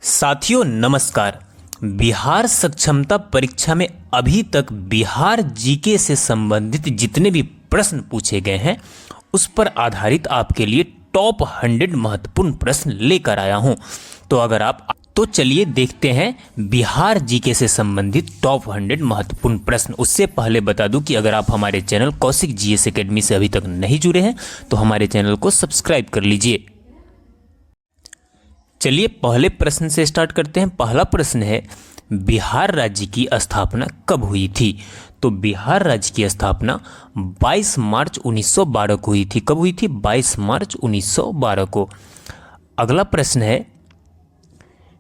साथियों नमस्कार। बिहार सक्षमता परीक्षा में अभी तक बिहार जीके से संबंधित जितने भी प्रश्न पूछे गए हैं उस पर आधारित आपके लिए टॉप 100 महत्वपूर्ण प्रश्न लेकर आया हूं। तो चलिए देखते हैं बिहार जीके से संबंधित टॉप 100 महत्वपूर्ण प्रश्न। उससे पहले बता दूं कि अगर आप हमारे चैनल कौशिक जीएस एकेडमी से अभी तक नहीं जुड़े हैं तो हमारे चैनल को सब्सक्राइब कर लीजिए। चलिए पहले प्रश्न से स्टार्ट करते हैं। पहला प्रश्न है, बिहार राज्य की स्थापना कब हुई थी? तो बिहार राज्य की स्थापना 22 मार्च 1912 को हुई थी। कब हुई थी? 22 मार्च 1912 को। अगला प्रश्न है,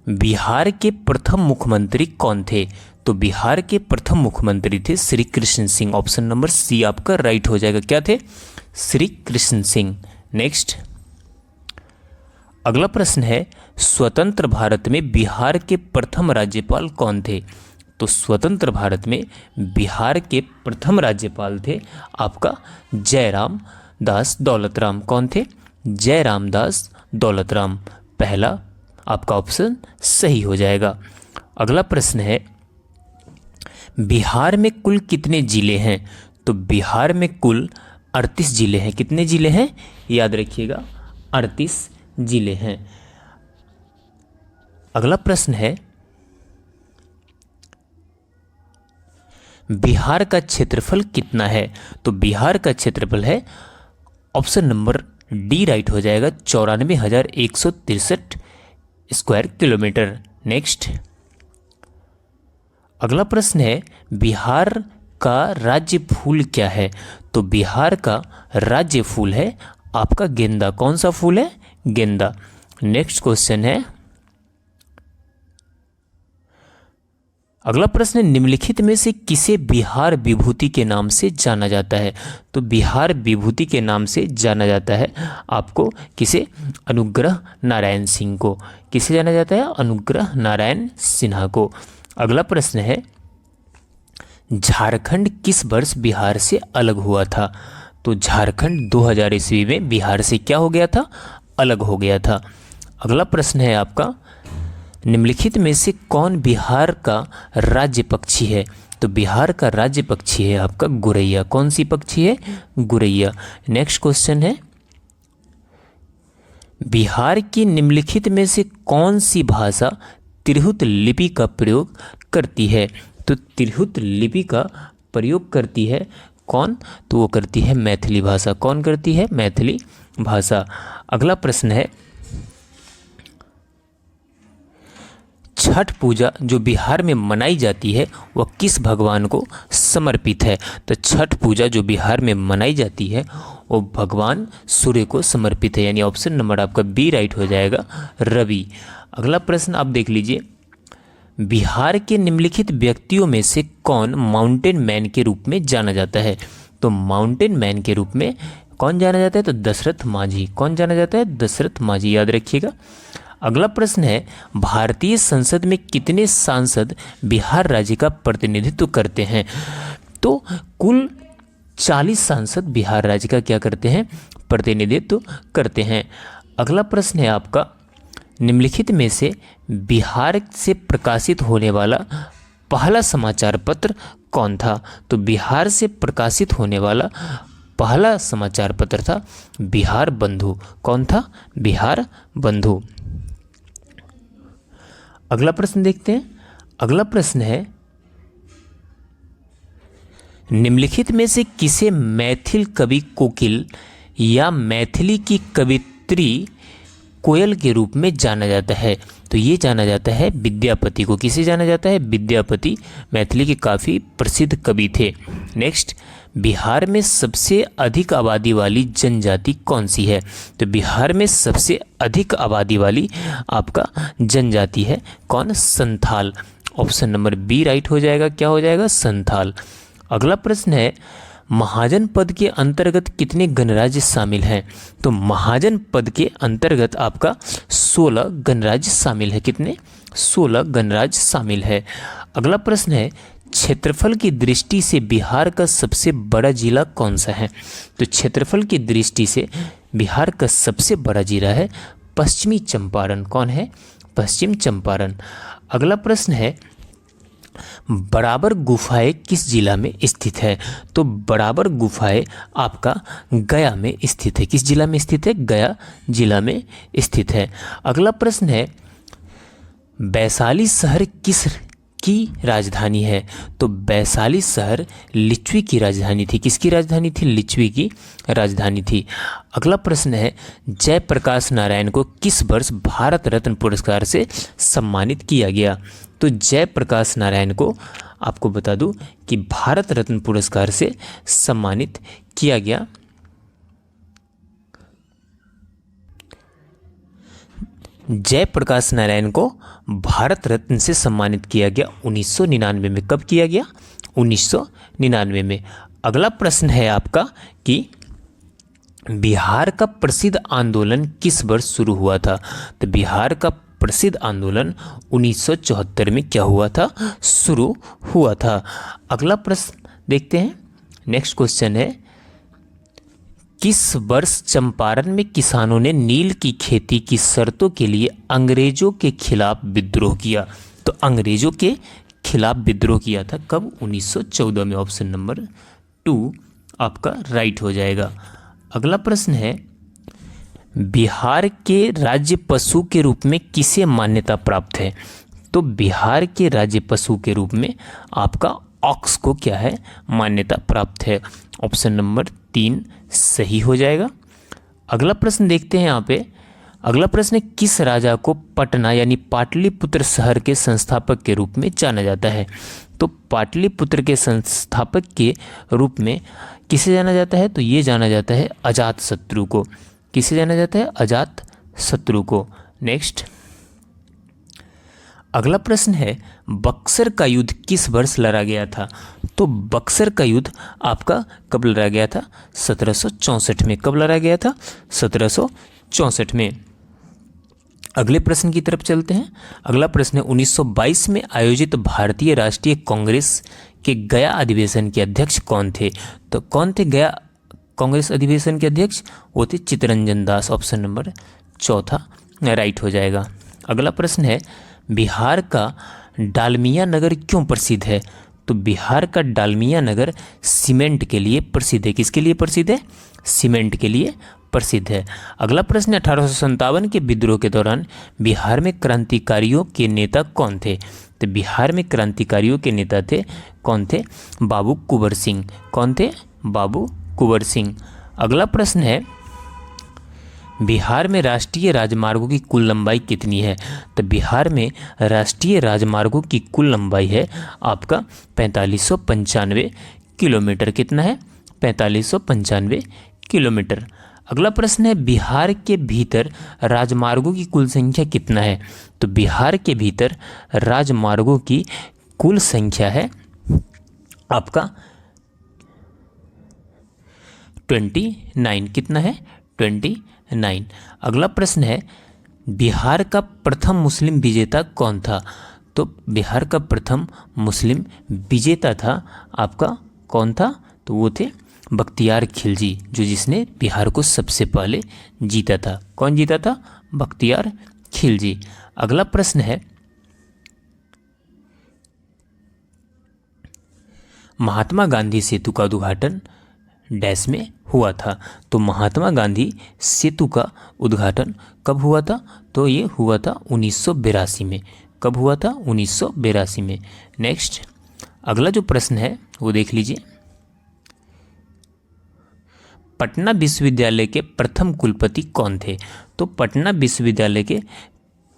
बिहार के प्रथम मुख्यमंत्री कौन थे? तो बिहार के प्रथम मुख्यमंत्री थे Shri Krishna Singh. Option number c आपका राइट हो जाएगा। क्या थे? श्री कृष्ण सिंह। नेक्स्ट अगला प्रश्न है, स्वतंत्र भारत में बिहार के प्रथम राज्यपाल कौन थे? तो स्वतंत्र भारत में बिहार के प्रथम राज्यपाल थे आपका जयराम दास दौलतराम। कौन थे? जयराम दास दौलतराम। पहला आपका ऑप्शन सही हो जाएगा। अगला प्रश्न है, बिहार में कुल कितने जिले हैं? तो बिहार में कुल 38 जिले हैं। कितने जिले हैं? याद रखिएगा 38 जिले हैं। अगला प्रश्न है, बिहार का क्षेत्रफल कितना है? तो बिहार का क्षेत्रफल है, ऑप्शन नंबर डी राइट हो जाएगा, 94,163 स्क्वायर किलोमीटर। नेक्स्ट अगला प्रश्न है, बिहार का राज्य फूल क्या है? तो बिहार का राज्य फूल है आपका गेंदा। कौन सा फूल है? गेंदा। नेक्स्ट क्वेश्चन है, अगला प्रश्न है, निम्नलिखित में से किसे बिहार विभूति के नाम से जाना जाता है? तो बिहार विभूति के नाम से जाना जाता है आपको किसे? अनुग्रह नारायण सिंह को। किसे जाना जाता है? अनुग्रह नारायण सिन्हा को। अगला प्रश्न है, झारखंड किस वर्ष बिहार से अलग हुआ था? तो झारखंड 2000 ईस्वी में बिहार से क्या हो गया था? अलग हो गया था। अगला प्रश्न है आपका, निम्नलिखित में से कौन बिहार का राज्य पक्षी है? तो बिहार का राज्य पक्षी है आपका गुरैया। कौन सी पक्षी है? गुरैया। नेक्स्ट क्वेश्चन है, बिहार की निम्नलिखित में से कौन सी भाषा तिरहुत लिपि का प्रयोग करती है? तो तिरहुत लिपि का प्रयोग करती है कौन? तो वो करती है मैथिली भाषा। कौन करती है? मैथिली भाषा। अगला प्रश्न है, छठ पूजा जो बिहार में मनाई जाती है वह किस भगवान को समर्पित है? तो छठ पूजा जो बिहार में मनाई जाती है वो भगवान सूर्य को समर्पित है, यानी ऑप्शन नंबर आपका बी राइट हो जाएगा, रवि। अगला प्रश्न आप देख लीजिए, बिहार के निम्नलिखित व्यक्तियों में से कौन माउंटेन मैन के रूप में जाना जाता है? तो माउंटेन मैन के रूप में कौन जाना जाता है? तो दशरथ मांझी। कौन जाना जाता है? दशरथ मांझी। याद रखिएगा। अगला प्रश्न है, भारतीय संसद में कितने सांसद बिहार राज्य का प्रतिनिधित्व करते हैं? तो कुल 40 सांसद बिहार राज्य का क्या करते हैं? प्रतिनिधित्व करते हैं। अगला प्रश्न है आपका, निम्नलिखित में से बिहार से प्रकाशित होने वाला पहला समाचार पत्र कौन था? तो बिहार से प्रकाशित होने वाला पहला समाचार पत्र था बिहार बंधु। कौन था? बिहार बंधु। अगला प्रश्न देखते हैं। अगला प्रश्न है, निम्नलिखित में से किसे मैथिल कवि कोकिल या मैथिली की कवित्री कोयल के रूप में जाना जाता है? तो ये जाना जाता है विद्यापति को। किसे जाना जाता है? विद्यापति मैथिली के काफ़ी प्रसिद्ध कवि थे। नेक्स्ट, बिहार में सबसे अधिक आबादी वाली जनजाति कौन सी है? तो बिहार में सबसे अधिक आबादी वाली आपका जनजाति है कौन? Santhal. Option number b right हो जाएगा। क्या हो जाएगा? संथाल। अगला प्रश्न है, महाजन पद के अंतर्गत कितने गणराज्य शामिल हैं? तो महाजन पद के अंतर्गत आपका 16 गणराज्य शामिल है। कितने? 16 गणराज्य शामिल है। अगला प्रश्न है, क्षेत्रफल की दृष्टि से बिहार का सबसे बड़ा जिला कौन सा है? तो क्षेत्रफल की दृष्टि से बिहार का सबसे बड़ा जिला है पश्चिमी चंपारण। कौन है? पश्चिम चंपारण। अगला प्रश्न है बराबर गुफाएं किस जिला में स्थित है? तो बराबर गुफाएं आपका गया में स्थित है। किस जिला में स्थित है? गया जिला में स्थित है। अगला प्रश्न है वैशाली शहर किस की राजधानी है? तो वैशाली शहर लिच्छवी की राजधानी थी। किसकी राजधानी थी? लिच्छवी की राजधानी थी। अगला प्रश्न है जयप्रकाश नारायण को किस वर्ष भारत रत्न पुरस्कार से सम्मानित किया गया? तो जयप्रकाश नारायण को आपको बता दूं कि भारत रत्न पुरस्कार से सम्मानित किया गया जयप्रकाश नारायण को भारत रत्न से सम्मानित किया गया 1999 में। कब किया गया? 1999 में। अगला प्रश्न है आपका कि बिहार का प्रसिद्ध आंदोलन किस वर्ष शुरू हुआ था? तो बिहार का प्रसिद्ध आंदोलन 1974 में क्या हुआ था? शुरू हुआ था। अगला प्रश्न देखते हैं। नेक्स्ट क्वेश्चन है किस वर्ष चंपारण में किसानों ने नील की खेती की शर्तों के लिए अंग्रेजों के खिलाफ विद्रोह किया? तो अंग्रेजों के खिलाफ विद्रोह किया था कब? 1914 में। ऑप्शन नंबर 2 आपका राइट हो जाएगा। अगला प्रश्न है बिहार के राज्य पशु के रूप में किसे मान्यता प्राप्त है? तो बिहार के राज्य पशु के रूप में आपका ऑक्स को क्या है? मान्यता प्राप्त है। ऑप्शन नंबर 3 सही हो जाएगा। अगला प्रश्न देखते हैं यहाँ पे। अगला प्रश्न है किस राजा को पटना यानी पाटलिपुत्र शहर के संस्थापक के रूप में जाना जाता है? तो पाटलिपुत्र के संस्थापक के रूप में किसे जाना जाता है? तो ये जाना जाता है अजातशत्रु को। किसे जाना जाता है? अजातशत्रु को। नेक्स्ट अगला प्रश्न है बक्सर का युद्ध किस वर्ष लड़ा गया था? तो बक्सर का युद्ध आपका कब लड़ा गया था? 1764 में। कब लड़ा गया था? 1764 में। अगले प्रश्न की तरफ चलते हैं। अगला प्रश्न है 1922 में आयोजित भारतीय राष्ट्रीय कांग्रेस के गया अधिवेशन के अध्यक्ष कौन थे? तो कौन थे गया कांग्रेस अधिवेशन के अध्यक्ष? वो थे Chittaranjan Das. Option number 4 right हो जाएगा। अगला प्रश्न है बिहार का डालमिया नगर क्यों प्रसिद्ध है? तो बिहार का डालमिया नगर सीमेंट के लिए प्रसिद्ध है। किसके लिए प्रसिद्ध है? सीमेंट के लिए प्रसिद्ध है। अगला प्रश्न 1857 के विद्रोह के दौरान बिहार में क्रांतिकारियों के नेता कौन थे? तो बिहार में क्रांतिकारियों के नेता थे कौन थे? बाबू कुंवर सिंह। कौन थे? बाबू कुंवर सिंह। अगला प्रश्न है बिहार में राष्ट्रीय राजमार्गों की कुल लंबाई कितनी है? तो बिहार में राष्ट्रीय राजमार्गों की कुल लंबाई है आपका 4595 किलोमीटर। कितना है? 4595 किलोमीटर। अगला प्रश्न है बिहार के भीतर राजमार्गों की कुल संख्या कितना है? तो बिहार के भीतर राजमार्गों की कुल संख्या है आपका 29। कितना है? 29। अगला प्रश्न है बिहार का प्रथम मुस्लिम विजेता कौन था? तो बिहार का प्रथम मुस्लिम विजेता था आपका कौन था? तो वो थे बख्तियार खिलजी, जो जिसने बिहार को सबसे पहले जीता था। कौन जीता था? बख्तियार खिलजी। अगला प्रश्न है महात्मा गांधी सेतु का उद्घाटन डैश में हुआ था? तो महात्मा गांधी सेतु का उद्घाटन कब हुआ था? तो ये हुआ था 1982 में। कब हुआ था? 1982 में। नेक्स्ट अगला जो प्रश्न है वो देख लीजिए। पटना विश्वविद्यालय के प्रथम कुलपति कौन थे? तो पटना विश्वविद्यालय के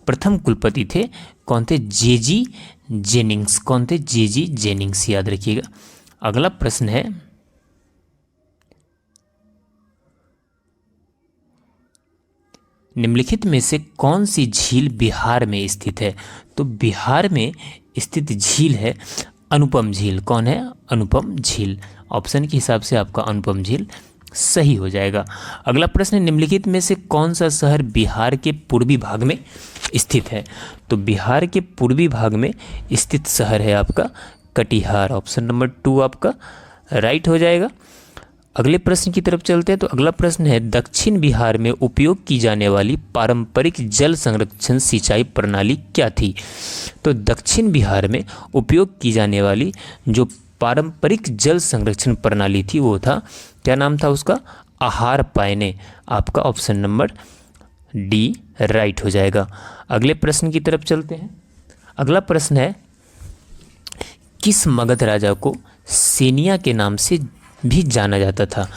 प्रथम कुलपति थे कौन थे? जे.जी. जेनिंग्स। कौन थे? जे.जी. जेनिंग्स, याद रखिएगा। अगला प्रश्न है निम्नलिखित में से कौन सी झील बिहार में स्थित है? तो बिहार में स्थित झील है अनुपम झील। कौन है? अनुपम झील। ऑप्शन के हिसाब से आपका अनुपम झील सही हो जाएगा। अगला प्रश्न निम्नलिखित में से कौन सा शहर बिहार के पूर्वी भाग में स्थित है? तो बिहार के पूर्वी भाग में स्थित शहर है आपका कटिहार। ऑप्शन नंबर 2 आपका राइट हो जाएगा। अगले प्रश्न की तरफ चलते हैं। तो अगला प्रश्न है, दक्षिण बिहार में उपयोग की जाने वाली पारंपरिक जल संरक्षण सिंचाई प्रणाली क्या थी? तो दक्षिण बिहार में उपयोग की जाने वाली जो पारंपरिक जल संरक्षण प्रणाली थी वो था, क्या नाम था उसका? आहार पायने। आपका ऑप्शन नंबर डी राइट हो जाएगा। अगले प्रश्न की तरफ चलते हैं। अगला प्रश्न है, किस मगध राजा को सेनिया के नाम से भी जाना जाता था?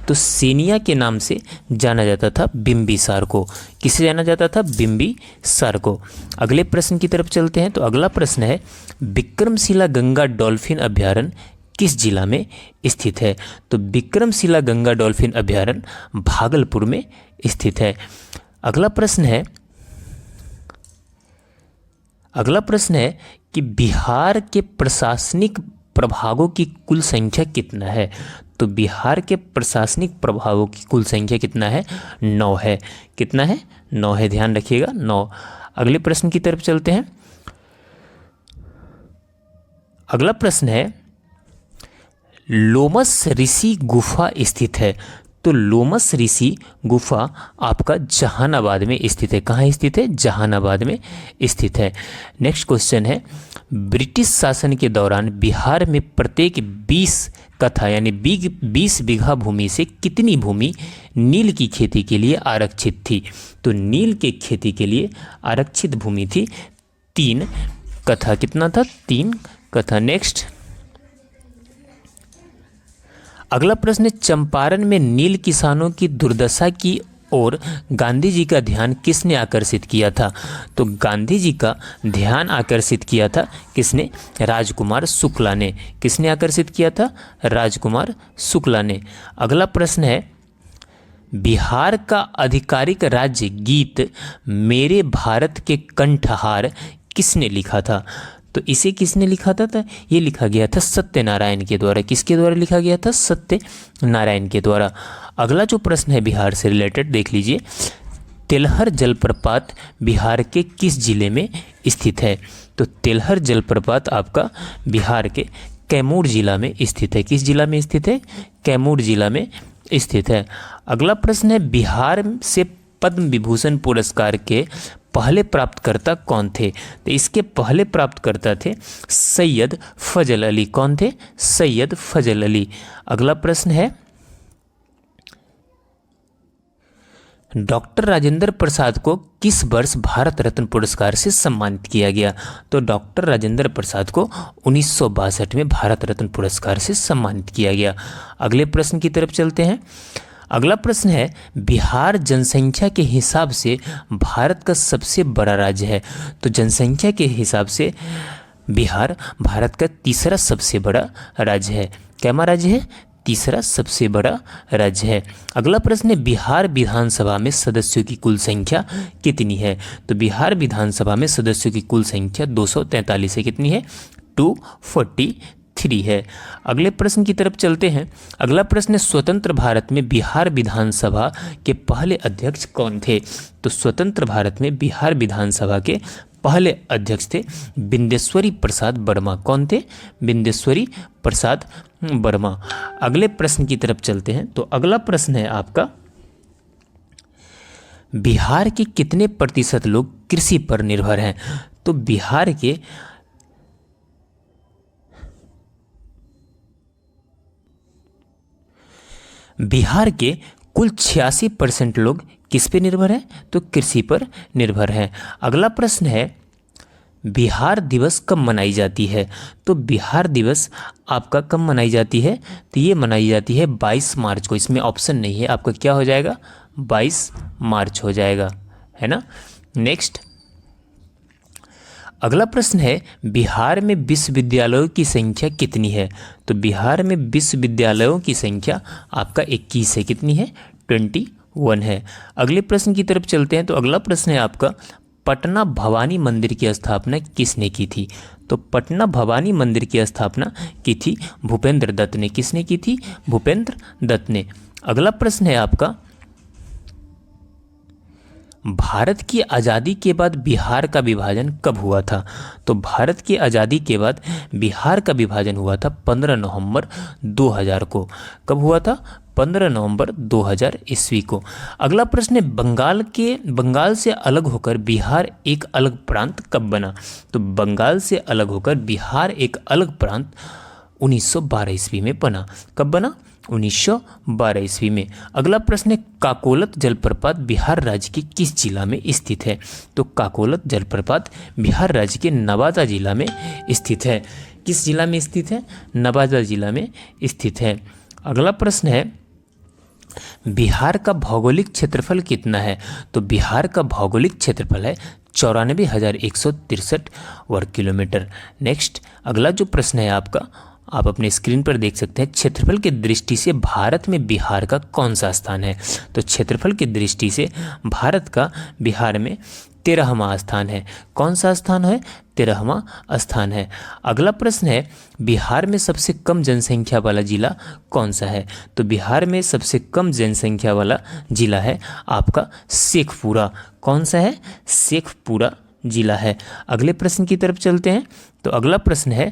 तो सेनिया के नाम से जाना जाता था बिंबिसार को। किसे जाना जाता था? बिंबिसार को। अगले प्रश्न की तरफ चलते हैं। तो अगला प्रश्न है, विक्रमशिला गंगा डॉल्फिन अभयारण्य किस जिला में स्थित है? तो विक्रमशिला गंगा डॉल्फिन अभयारण्य भागलपुर में स्थित है। अगला प्रश्न है कि बिहार के प्रशासनिक प्रभागों की कुल संख्या कितना है? तो बिहार के प्रशासनिक प्रभागों की कुल संख्या कितना है? 9 है। कितना है? 9 है, ध्यान रखिएगा, 9। अगले प्रश्न की तरफ चलते हैं। अगला प्रश्न है, लोमस ऋषि गुफा स्थित है। तो लोमस ऋषि गुफा आपका जहानाबाद में स्थित है। कहाँ स्थित है? जहानाबाद में स्थित है। नेक्स्ट क्वेश्चन है, ब्रिटिश शासन के दौरान बिहार में प्रत्येक 20 कथा यानी 20 बीघा भूमि से कितनी भूमि नील की खेती के लिए आरक्षित थी? तो नील के खेती के लिए आरक्षित भूमि थी 3 कथा। कितना था? 3 कथा। नेक्स्ट अगला प्रश्न है, चंपारण में नील किसानों की दुर्दशा की ओर गांधी जी का ध्यान किसने आकर्षित किया था? तो गांधी जी का ध्यान आकर्षित किया था किसने? राजकुमार शुक्ला ने। किसने आकर्षित किया था? राजकुमार शुक्ला ने। अगला प्रश्न है, बिहार का आधिकारिक राज्य गीत मेरे भारत के कंठहार किसने लिखा था? तो इसे किसने लिखा था? ये लिखा गया था सत्यनारायण के द्वारा। किसके द्वारा लिखा गया था? सत्यनारायण के द्वारा। अगला जो प्रश्न है बिहार से रिलेटेड, देख लीजिए, तिलहर जलप्रपात बिहार के किस जिले में स्थित है? तो तिलहर जलप्रपात आपका बिहार के कैमूर जिला में स्थित है। किस जिला में स्थित है? कैमूर जिला में स्थित है। अगला प्रश्न है, बिहार से पद्म विभूषण पुरस्कार के पहले प्राप्तकर्ता कौन थे? तो इसके पहले प्राप्तकर्ता थे सैयद फजल अली। कौन थे? सैयद फजल अली। अगला प्रश्न है, डॉक्टर राजेंद्र प्रसाद को किस वर्ष भारत रत्न पुरस्कार से सम्मानित किया गया? तो डॉक्टर राजेंद्र प्रसाद को 1962 में भारत रत्न पुरस्कार से सम्मानित किया गया। अगले प्रश्न की तरफ चलते हैं। अगला प्रश्न है, बिहार जनसंख्या के हिसाब से भारत का सबसे बड़ा राज्य है। तो जनसंख्या के हिसाब से बिहार भारत का तीसरा सबसे बड़ा राज्य है। कैमा राज्य है? तीसरा सबसे बड़ा राज्य है। अगला प्रश्न है, बिहार विधानसभा में सदस्यों की कुल संख्या कितनी है? तो बिहार विधानसभा में सदस्यों की कुल संख्या 243 है। कितनी है? 243 है। अगले प्रश्न की तरफ चलते हैं। अगला प्रश्न है, स्वतंत्र भारत में बिहार विधानसभा के पहले अध्यक्ष कौन थे? तो स्वतंत्र भारत में बिहार विधानसभा के पहले अध्यक्ष थे बिंदेश्वरी प्रसाद वर्मा। कौन थे? बिंदेश्वरी प्रसाद वर्मा। अगले प्रश्न की तरफ चलते हैं। तो अगला प्रश्न है आपका, बिहार के कितने प्रतिशत लोग कृषि पर निर्भर हैं? तो बिहार के कुल 86% लोग किस पे निर्भर हैं? तो कृषि पर निर्भर हैं। अगला प्रश्न है, बिहार दिवस कब मनाई जाती है? तो बिहार दिवस आपका कब मनाई जाती है? तो ये मनाई जाती है 22 मार्च को। इसमें ऑप्शन नहीं है, आपका क्या हो जाएगा? 22 मार्च हो जाएगा, है ना। नेक्स्ट अगला प्रश्न है, बिहार में विश्वविद्यालयों की संख्या कितनी है? तो बिहार में विश्वविद्यालयों की संख्या आपका 21 है। कितनी है? 21 है। अगले प्रश्न की तरफ चलते हैं। तो अगला प्रश्न है आपका, पटना भवानी मंदिर की स्थापना किसने की थी? तो पटना भवानी मंदिर की स्थापना की थी भूपेंद्र दत्त ने। किसने की थी? भूपेंद्र दत्त ने। अगला प्रश्न है आपका, भारत की आज़ादी के बाद बिहार का विभाजन कब हुआ था? तो भारत की आज़ादी के बाद बिहार का विभाजन हुआ था 15 नवंबर 2000 को। कब हुआ था? 15 नवंबर 2000 ईस्वी को। अगला प्रश्न है बंगाल से अलग होकर बिहार एक अलग प्रांत कब बना? तो बंगाल से अलग होकर बिहार एक अलग प्रांत 1912 ईस्वी में बना। कब बना? 1912 ईस्वी में। अगला प्रश्न है काकोलत जलप्रपात बिहार राज्य के किस जिला में स्थित है? तो काकोलत जलप्रपात बिहार राज्य के नवादा जिला में स्थित है। किस जिला में स्थित है? नवादा जिला में स्थित है। अगला प्रश्न है बिहार का भौगोलिक क्षेत्रफल कितना है? तो बिहार का भौगोलिक क्षेत्रफल है 94,163 वर्ग किलोमीटर। नेक्स्ट अगला जो प्रश्न है आपका, आप अपने स्क्रीन पर देख सकते हैं, क्षेत्रफल की दृष्टि से भारत में बिहार का कौन सा स्थान है? तो क्षेत्रफल की दृष्टि से भारत का बिहार में 13वां स्थान है। कौन सा स्थान है? 13वां स्थान है। अगला प्रश्न है बिहार में सबसे कम जनसंख्या वाला जिला कौन सा है? तो बिहार में सबसे कम जनसंख्या वाला जिला है आपका शेखपुरा। कौन सा है? शेखपुरा जिला है। अगले प्रश्न की तरफ चलते हैं। तो अगला प्रश्न है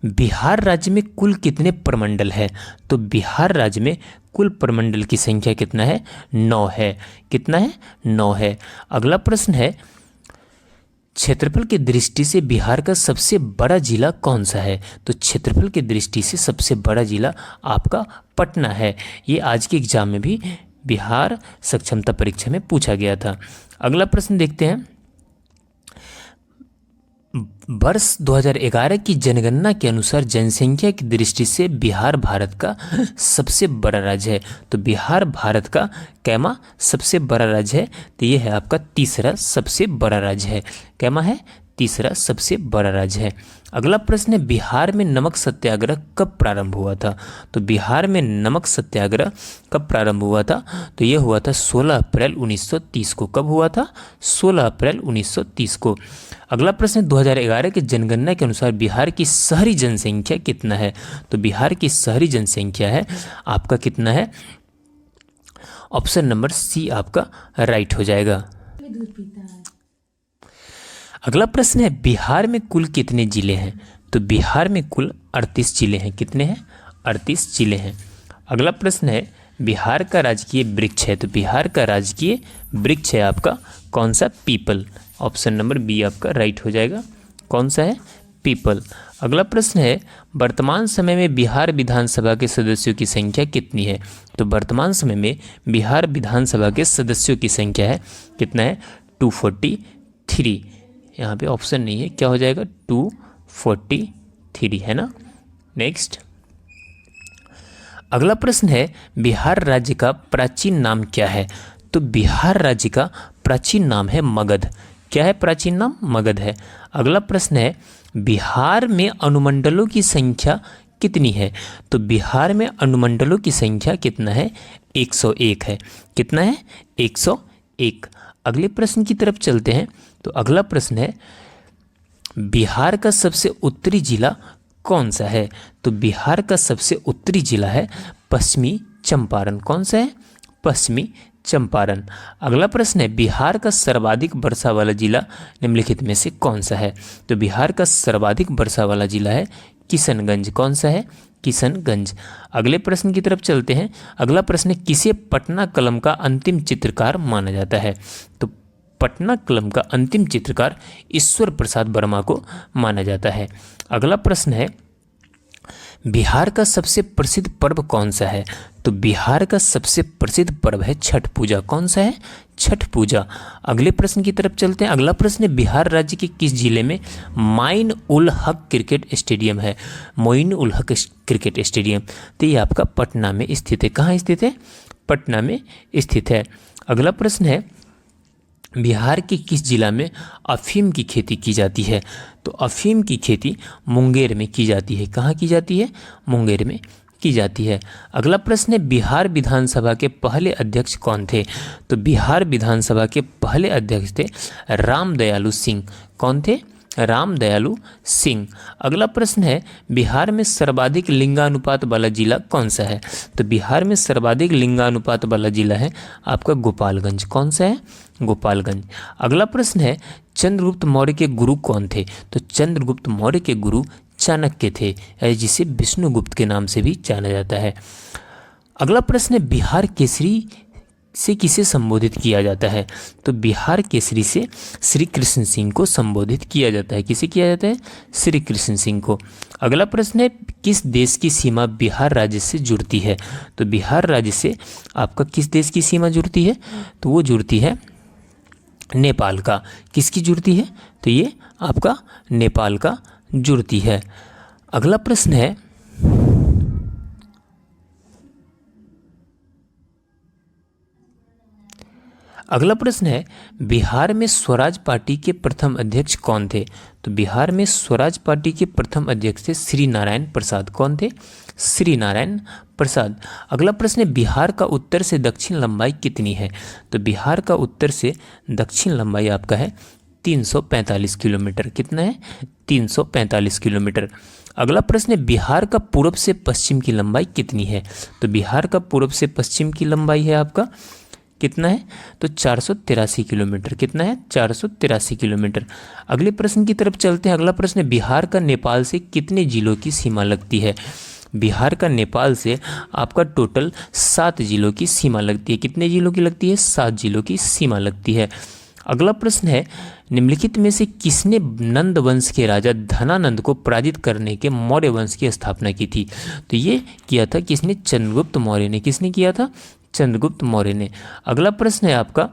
बिहार राज्य में कुल कितने प्रमंडल है? तो बिहार राज्य में कुल प्रमंडल की संख्या कितना है? 9 है। कितना है? 9 है। अगला प्रश्न है क्षेत्रफल की दृष्टि से बिहार का सबसे बड़ा जिला कौन सा है? तो क्षेत्रफल की दृष्टि से सबसे बड़ा जिला आपका पटना है। ये आज के एग्जाम में भी बिहार सक्षमता परीक्षा में पूछा गया था। अगला प्रश्न देखते हैं। वर्ष 2011 की जनगणना के अनुसार जनसंख्या की दृष्टि से बिहार भारत का सबसे बड़ा राज्य है। तो बिहार भारत का कैमा सबसे बड़ा राज्य है? तो ये है आपका तीसरा सबसे बड़ा राज्य है। कैमा है? तीसरा सबसे बड़ा राज्य है। अगला प्रश्न है बिहार में नमक सत्याग्रह कब प्रारंभ हुआ था? तो बिहार में नमक सत्याग्रह कब प्रारंभ हुआ था? तो ये हुआ था 16 अप्रैल 1930 को। कब हुआ था? 16 अप्रैल 1930 को। अगला प्रश्न 2011 की जनगणना के अनुसार बिहार की शहरी जनसंख्या कितना है? तो बिहार की शहरी जनसंख्या है आपका कितना है? ऑप्शन नंबर सी आपका राइट हो जाएगा। अगला प्रश्न है बिहार में कुल कितने जिले हैं? तो बिहार में कुल 38 जिले हैं। कितने हैं? 38 जिले हैं। अगला प्रश्न है बिहार का राजकीय वृक्ष है। तो बिहार का राजकीय वृक्ष है आपका कौन सा? पीपल। ऑप्शन नंबर बी आपका राइट हो जाएगा। कौन सा है? पीपल। अगला प्रश्न है वर्तमान समय में बिहार विधानसभा के सदस्यों की संख्या कितनी है? तो वर्तमान समय में बिहार विधानसभा के सदस्यों की संख्या है कितना है? 243। यहाँ पे ऑप्शन नहीं है, क्या हो जाएगा? 243 है ना। नेक्स्ट अगला प्रश्न है बिहार राज्य का प्राचीन नाम क्या है? तो बिहार राज्य का प्राचीन नाम है मगध। क्या है प्राचीन नाम? मगध है। अगला प्रश्न है बिहार में अनुमंडलों की संख्या कितनी है? तो बिहार में अनुमंडलों की संख्या कितना है? 101 है। कितना है? 101। अगले प्रश्न की तरफ चलते हैं। तो अगला प्रश्न है बिहार का सबसे उत्तरी जिला कौन सा है? तो बिहार का सबसे उत्तरी जिला है पश्चिमी चंपारण। कौन सा है? पश्चिमी चंपारण। अगला प्रश्न है बिहार का सर्वाधिक वर्षा वाला जिला निम्नलिखित में से कौन सा है? तो बिहार का सर्वाधिक वर्षा वाला जिला है किशनगंज। कौन सा है? किशनगंज। अगले प्रश्न की तरफ चलते हैं। अगला प्रश्न है किसे पटना कलम का अंतिम चित्रकार माना जाता है? तो पटना कलम का अंतिम चित्रकार ईश्वर प्रसाद वर्मा को माना जाता है। अगला प्रश्न है बिहार का सबसे प्रसिद्ध पर्व कौन सा है? तो बिहार का सबसे प्रसिद्ध पर्व है छठ पूजा। कौन सा है? छठ पूजा। अगले प्रश्न की तरफ चलते हैं। अगला प्रश्न है बिहार राज्य के किस जिले में mine ul Haq cricket stadium है? मोइन उल हक क्रिकेट स्टेडियम तो ये आपका पटना में स्थित है। कहाँ स्थित है? पटना में स्थित है। अगला प्रश्न है बिहार के किस जिला में अफीम की खेती की जाती है? तो अफीम की खेती मुंगेर में की जाती है। कहाँ की जाती है? मुंगेर में की जाती है। अगला प्रश्न है बिहार विधानसभा के पहले अध्यक्ष कौन थे? तो बिहार विधानसभा के पहले अध्यक्ष थे रामदयालु सिंह। कौन थे? रामदयालु सिंह। अगला प्रश्न है बिहार में सर्वाधिक लिंगानुपात वाला जिला कौन सा है? तो बिहार में सर्वाधिक लिंगानुपात वाला जिला है आपका गोपालगंज। कौन सा है? गोपालगंज। अगला प्रश्न है चंद्रगुप्त मौर्य के गुरु कौन थे? तो चंद्रगुप्त मौर्य के गुरु चाणक्य थे, जिसे विष्णुगुप्त के नाम से भी जाना जाता है। अगला प्रश्न है बिहार केसरी से किसे संबोधित किया जाता है? तो बिहार केसरी से श्री कृष्ण सिंह को संबोधित किया जाता है। किसे किया जाता है? श्री कृष्ण सिंह को। अगला प्रश्न है किस देश की सीमा बिहार राज्य से जुड़ती है? तो बिहार राज्य से आपका किस देश की सीमा जुड़ती है? तो वो जुड़ती है नेपाल का। किसकी जुड़ती है? तो ये आपका नेपाल का जुड़ती है। अगला प्रश्न है बिहार में स्वराज पार्टी के प्रथम अध्यक्ष कौन थे? तो बिहार में स्वराज पार्टी के प्रथम अध्यक्ष थे श्री नारायण प्रसाद। कौन थे? श्री नारायण प्रसाद। अगला प्रश्न है बिहार का उत्तर से दक्षिण लंबाई कितनी है? तो बिहार का उत्तर से दक्षिण लंबाई आपका है 345 किलोमीटर। कितना है? 345 किलोमीटर। अगला प्रश्न है बिहार का पूर्व से पश्चिम की लंबाई कितनी है? तो बिहार का पूर्व से पश्चिम की लंबाई है आपका कितना है? तो 483 किलोमीटर। कितना है? 483 किलोमीटर। अगले प्रश्न की तरफ चलते हैं। अगला प्रश्न है बिहार का नेपाल से कितने जिलों की सीमा लगती है? बिहार का नेपाल से आपका टोटल 7 जिलों की सीमा लगती है। कितने जिलों की लगती है? 7 जिलों की सीमा लगती है। अगला प्रश्न है निम्नलिखित में से किसने नंद वंश के राजा धनानंद को पराजित करने के मौर्य वंश की स्थापना की थी? तो ये किया था किसने? चंद्रगुप्त मौर्य ने। किसने किया था? चंद्रगुप्त मौर्य ने। अगला प्रश्न है आपका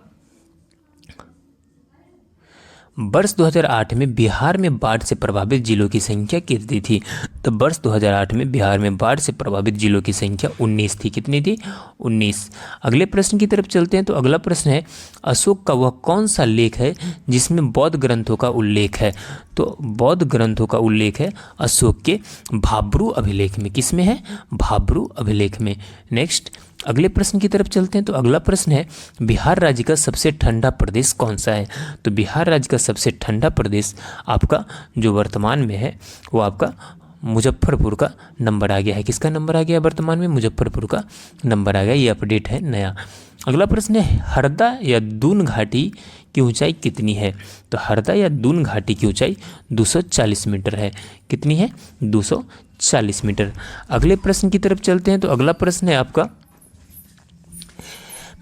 वर्ष 2008 में बिहार में बाढ़ से प्रभावित जिलों की संख्या कितनी थी? तो वर्ष 2008 में बिहार में बाढ़ से प्रभावित जिलों की संख्या 19 थी। कितनी थी? 19। अगले प्रश्न की तरफ चलते हैं। तो अगला प्रश्न है अशोक का वह कौन सा लेख है जिसमें बौद्ध ग्रंथों का उल्लेख है? तो बौद्ध ग्रंथों का उल्लेख है अशोक के भाब्रू अभिलेख में। किसमें है? भाब्रू अभिलेख में। नेक्स्ट अगले प्रश्न की तरफ चलते हैं। तो अगला प्रश्न है बिहार राज्य का सबसे ठंडा प्रदेश कौन सा है? तो बिहार राज्य का सबसे ठंडा प्रदेश आपका जो वर्तमान में है वो आपका मुजफ्फरपुर का नंबर आ गया है। किसका नंबर आ गया वर्तमान में? मुजफ्फरपुर का नंबर आ गया। ये अपडेट है नया। अगला प्रश्न है हरदा या दून घाटी की ऊंचाई कितनी है? तो हरदा या दून घाटी की ऊंचाई 240 मीटर है। कितनी है? 240 मीटर। अगले प्रश्न की तरफ चलते हैं। तो अगला प्रश्न है आपका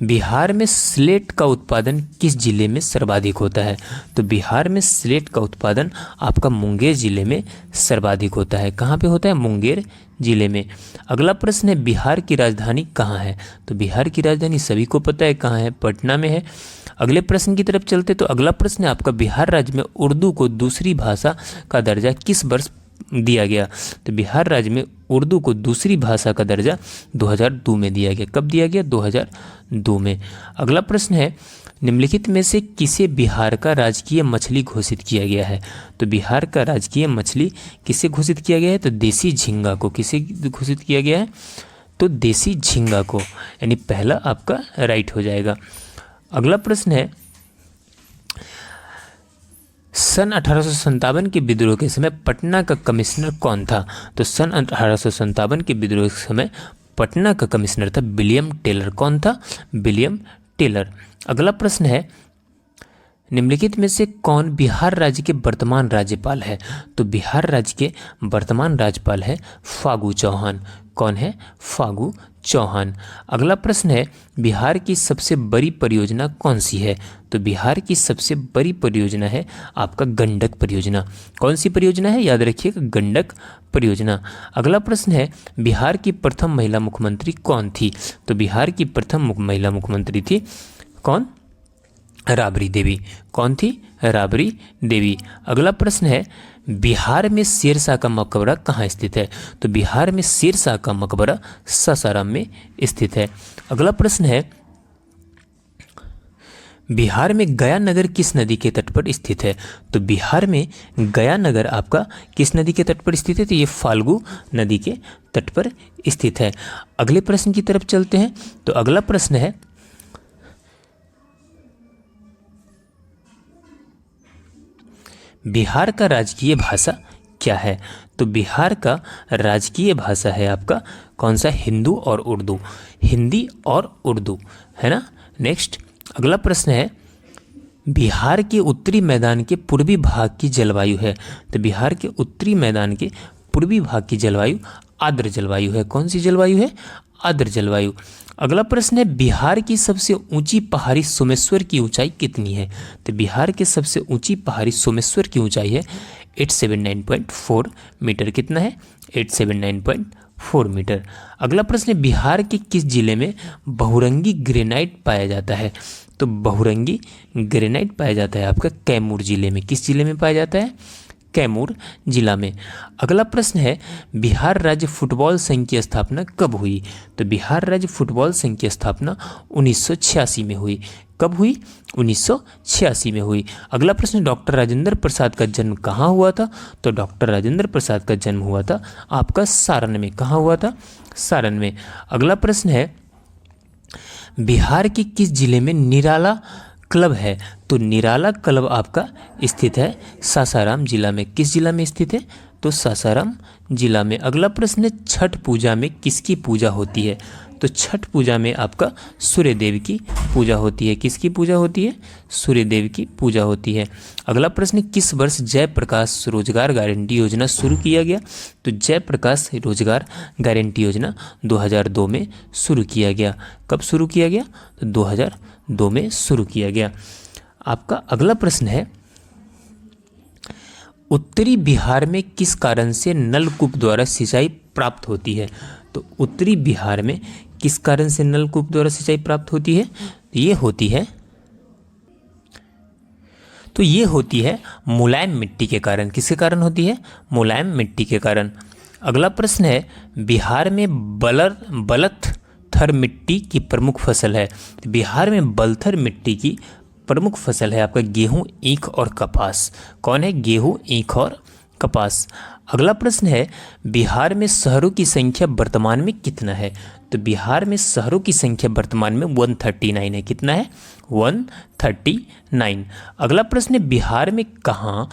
बिहार में स्लेट का उत्पादन किस जिले में सर्वाधिक होता है? तो बिहार में स्लेट का उत्पादन आपका मुंगेर जिले में सर्वाधिक होता है। कहाँ पे होता है? मुंगेर जिले में। अगला प्रश्न है बिहार की राजधानी कहाँ है? तो बिहार की राजधानी सभी को पता है कहाँ है? पटना में है। अगले प्रश्न की तरफ चलते तो अगला प्रश्न है आपका बिहार राज्य में उर्दू को दूसरी भाषा का दर्जा किस वर्ष दिया गया? तो बिहार राज्य में उर्दू को दूसरी भाषा का दर्जा 2002 में दिया गया। कब दिया गया? 2002 में। अगला प्रश्न है निम्नलिखित में से किसे बिहार का राजकीय मछली घोषित किया गया है? तो बिहार का राजकीय मछली किसे घोषित किया गया है? तो देसी झींगा को। किसे घोषित किया गया है? तो देसी झींगा को, यानी पहला आपका राइट हो जाएगा। अगला प्रश्न है सन 1857 के विद्रोह के समय पटना का कमिश्नर कौन था? तो सन 1857 के विद्रोह के समय पटना का कमिश्नर था विलियम टेलर। कौन था? William Taylor. अगला प्रश्न है निम्नलिखित में से कौन बिहार राज्य के वर्तमान राज्यपाल है? तो बिहार राज्य के वर्तमान राज्यपाल है फागू चौहान। कौन है? फागू चौहान। अगला प्रश्न है बिहार की सबसे बड़ी परियोजना कौन सी है? तो बिहार की सबसे बड़ी परियोजना है आपका गंडक परियोजना। कौन सी परियोजना है? याद रखिएगा, गंडक परियोजना। अगला प्रश्न है बिहार की प्रथम महिला मुख्यमंत्री कौन थी? तो बिहार की प्रथम महिला मुख्यमंत्री थी कौन? राबड़ी देवी। कौन थी? राबड़ी देवी। अगला प्रश्न है बिहार में शेरशाह का मकबरा कहाँ स्थित है? तो बिहार में शेरशाह का मकबरा सासाराम में स्थित है। अगला प्रश्न है बिहार में गया नगर किस नदी के तट पर स्थित है? तो बिहार में गया नगर आपका किस नदी के तट पर स्थित है? तो ये फाल्गु नदी के तट पर स्थित है। अगले प्रश्न की तरफ चलते हैं। तो अगला प्रश्न है बिहार का राजकीय भाषा क्या है? तो बिहार का राजकीय भाषा है आपका कौन सा? हिंदू और उर्दू। हिंदी और उर्दू, है ना। नेक्स्ट अगला प्रश्न है बिहार के उत्तरी मैदान के पूर्वी भाग की जलवायु है? तो बिहार के उत्तरी मैदान के पूर्वी भाग की जलवायु आर्द्र जलवायु है। कौन सी जलवायु है? आर्द्र जलवायु। अगला प्रश्न है बिहार की सबसे ऊंची पहाड़ी सोमेश्वर की ऊंचाई कितनी है? तो बिहार के सबसे ऊंची पहाड़ी सोमेश्वर की ऊंचाई है 879.4 मीटर। कितना है? 879.4 मीटर। अगला प्रश्न है बिहार के किस जिले में बहुरंगी ग्रेनाइट पाया जाता है? तो बहुरंगी ग्रेनाइट पाया जाता है आपका कैमूर जिले में। किस जिले में पाया जाता है? कैमूर जिला में। अगला प्रश्न है बिहार राज्य फुटबॉल संघ की स्थापना कब हुई? तो बिहार राज्य फुटबॉल संघ की स्थापना 1986 में हुई। कब हुई? 1986 में हुई। अगला प्रश्न डॉक्टर राजेंद्र प्रसाद का जन्म कहाँ हुआ था? तो डॉक्टर राजेंद्र प्रसाद का जन्म हुआ था आपका सारण में। कहाँ हुआ था? सारण में। अगला प्रश्न है बिहार के किस जिले में निराला क्लब है? तो निराला क्लब आपका स्थित है सासाराम जिला में। किस जिला में स्थित है? तो सासाराम जिला में। अगला प्रश्न है छठ पूजा में किसकी पूजा होती है? तो छठ पूजा में आपका सूर्य देव की पूजा होती है। किसकी पूजा होती है? सूर्य देव की पूजा होती है। अगला प्रश्न किस वर्ष जयप्रकाश रोजगार गारंटी योजना शुरू किया गया? तो जयप्रकाश रोजगार गारंटी योजना 2002 में शुरू किया गया। कब शुरू किया गया? तो 2002 में शुरू किया गया। आपका अगला प्रश्न है उत्तरी बिहार में किस कारण से नलकूप द्वारा सिंचाई प्राप्त होती है? तो उत्तरी बिहार में किस कारण से नलकूप द्वारा सिंचाई प्राप्त होती है? ये होती है मुलायम मिट्टी के कारण। किसके कारण होती है? मुलायम मिट्टी के कारण। अगला प्रश्न है बिहार में बलथर मिट्टी की प्रमुख फसल है। बिहार में बलथर मिट्टी की प्रमुख फसल है आपका गेहूं, ईख और कपास। कौन है? गेहूं, ईख और कपास। अगला प्रश्न है बिहार में शहरों की संख्या वर्तमान में कितना है? तो बिहार में शहरों की संख्या वर्तमान में 139 है। कितना है? 139। अगला प्रश्न है बिहार में कहाँ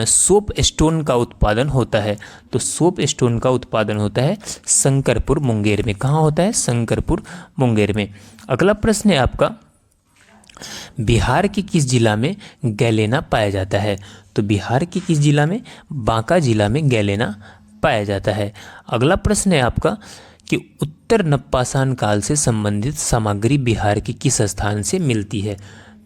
सोप स्टोन का उत्पादन होता है? तो सोप स्टोन का उत्पादन होता है शंकरपुर मुंगेर में। कहाँ होता है? शंकरपुर मुंगेर में। अगला प्रश्न है आपका बिहार के किस जिला में गैलेना पाया जाता है? तो बिहार के किस जिला में? बांका जिला में गैलेना पाया जाता है। अगला प्रश्न है आपका कि उत्तर नवपाषाण काल से संबंधित सामग्री बिहार के किस स्थान से मिलती है?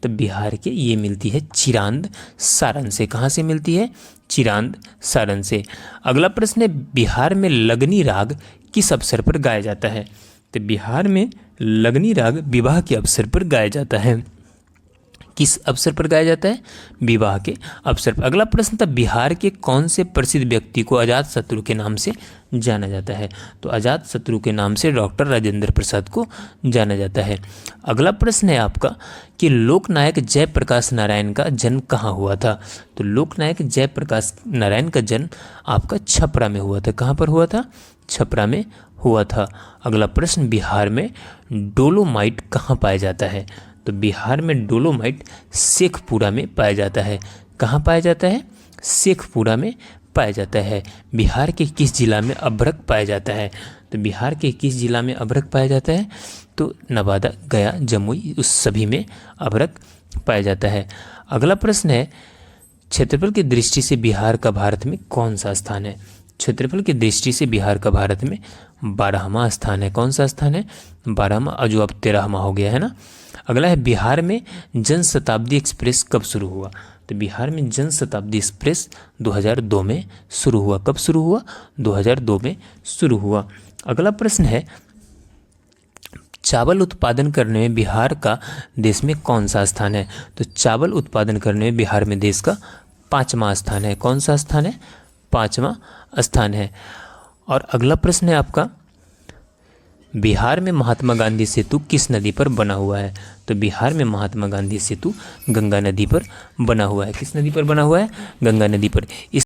तो बिहार के ये मिलती है चिरांद सारण से। कहाँ से मिलती है? चिरांद सारण से। अगला प्रश्न है बिहार में लगनी राग किस अवसर पर गाया जाता है? तो बिहार में लगनी राग विवाह के अवसर पर गाया जाता है। किस अवसर पर गाया जाता है? विवाह के अवसर पर। अगला प्रश्न था बिहार के कौन से प्रसिद्ध व्यक्ति को अजातशत्रु के नाम से जाना जाता है? तो अजातशत्रु के नाम से डॉक्टर राजेंद्र प्रसाद को जाना जाता है। अगला प्रश्न है आपका कि लोकनायक जयप्रकाश नारायण का जन्म कहाँ हुआ था? तो लोकनायक जयप्रकाश नारायण का जन्म आपका छपरा में हुआ था। कहाँ पर हुआ था? छपरा में हुआ था। अगला प्रश्न बिहार में डोलोमाइट कहाँ पाया जाता है? तो बिहार में डोलोमाइट शेखपुरा में पाया जाता है। कहाँ पाया जाता है? शेखपुरा में पाया जाता है। बिहार के किस जिला में अभ्रक पाया जाता है? तो बिहार के किस जिला में अभ्रक पाया जाता है? तो नवादा, गया, जमुई, उस सभी में अभ्रक पाया जाता है। अगला प्रश्न है क्षेत्रफल की दृष्टि से बिहार का भारत में कौन सा स्थान है? क्षेत्रफल की दृष्टि से बिहार का भारत में 12वां स्थान है। कौन सा स्थान है? 12वां, जो अब 13वां हो गया है ना। अगला है बिहार में जनशताब्दी एक्सप्रेस कब शुरू हुआ? तो बिहार में जनशताब्दी एक्सप्रेस 2002 में शुरू हुआ। कब शुरू हुआ? 2002 में शुरू हुआ। अगला प्रश्न है चावल उत्पादन करने में बिहार का देश में कौन सा स्थान है? तो चावल उत्पादन करने में बिहार में देश का 5वां स्थान है। कौन सा स्थान है? 5वां स्थान है। और अगला प्रश्न है आपका बिहार में महात्मा गांधी सेतु किस नदी पर बना हुआ है? तो बिहार में महात्मा गांधी सेतु गंगा नदी पर बना हुआ है। किस नदी पर बना हुआ है? गंगा नदी पर। इस